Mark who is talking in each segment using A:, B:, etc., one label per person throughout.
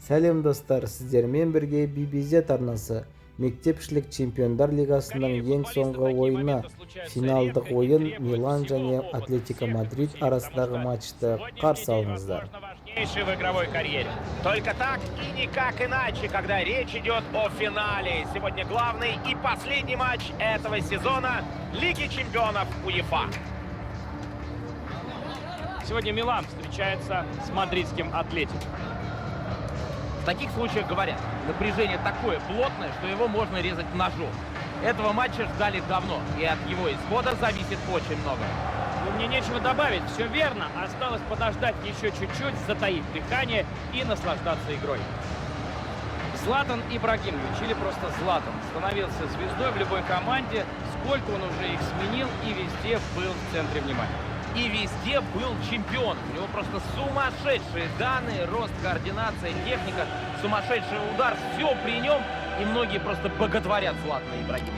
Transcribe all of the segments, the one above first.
A: Сәлем достар, сіздермен бірге BBZ арнасы мектеп ішілік чемпиондар лигасының ең соңғы ойына финалдық ойын Милан және Атлетико Мадрид арасындағы матчты қарсы алыңыздар.
B: В игровой карьере. Только так и никак иначе, когда речь идет о финале. Сегодня главный и последний матч этого сезона Лиги чемпионов УЕФА.
C: Сегодня Милан встречается с мадридским Атлетико.
D: В таких случаях говорят, напряжение такое плотное, что его можно резать ножом. Этого матча ждали давно, и от его исхода зависит очень много.
C: Но мне нечего добавить, все верно. Осталось подождать еще чуть-чуть, затаить дыхание и наслаждаться игрой. Златан Ибрагимович, или просто Златан, становился звездой в любой команде, сколько он уже их сменил и везде был в центре внимания.
D: И везде был чемпион. У него просто сумасшедшие данные, рост, координация, техника, сумасшедший удар. Все при нем. И многие просто боготворят Златана Ибрагимовича.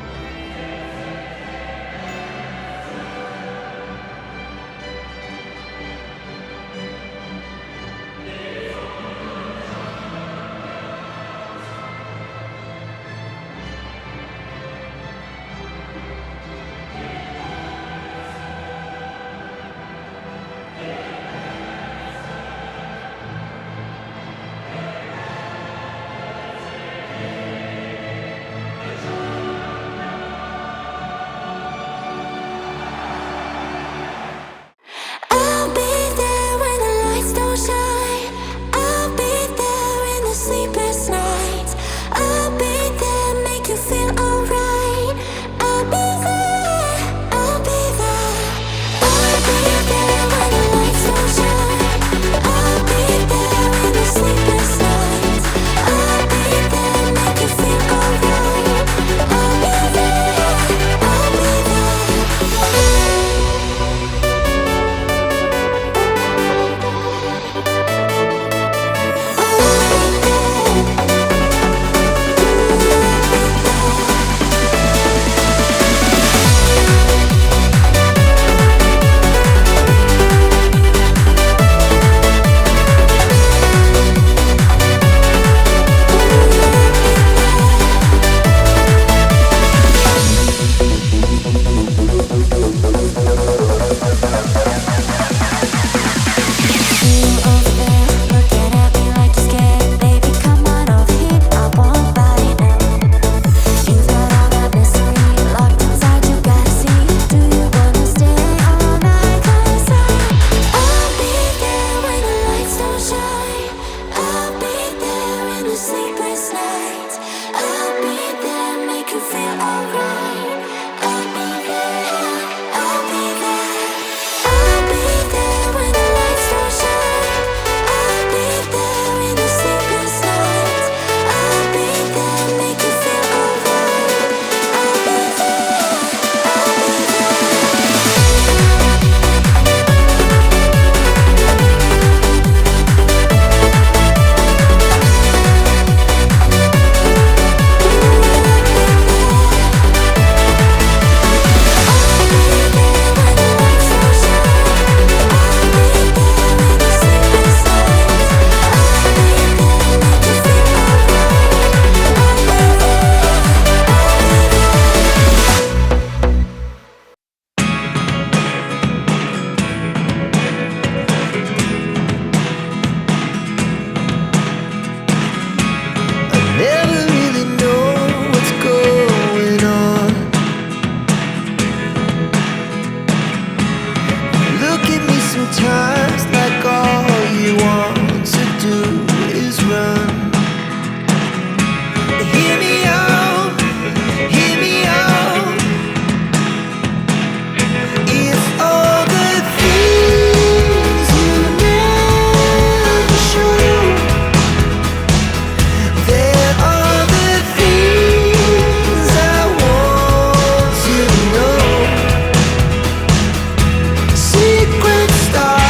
E: Secret star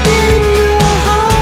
E: in your heart.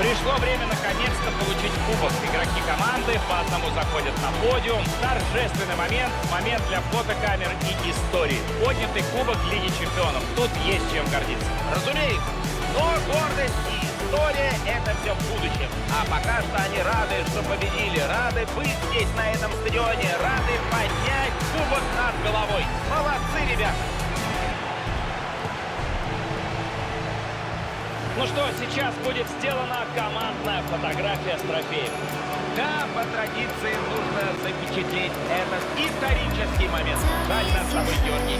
C: Пришло время наконец-то получить кубок. Игроки команды по одному заходят на подиум. Торжественный момент, момент для фотокамер и истории. Поднятый кубок Лиги Чемпионов. Тут есть чем гордиться.
B: Разумеется, но гордость и история — это все в будущем. А пока что они рады, что победили, рады быть здесь, на этом стадионе, рады поднять кубок над головой. Молодцы, ребята!
C: Ну что, сейчас будет сделана командная фотография с трофеем.
B: Да, по традиции нужно запечатлеть этот исторический момент. Жаль, нас с тобой, Георгий,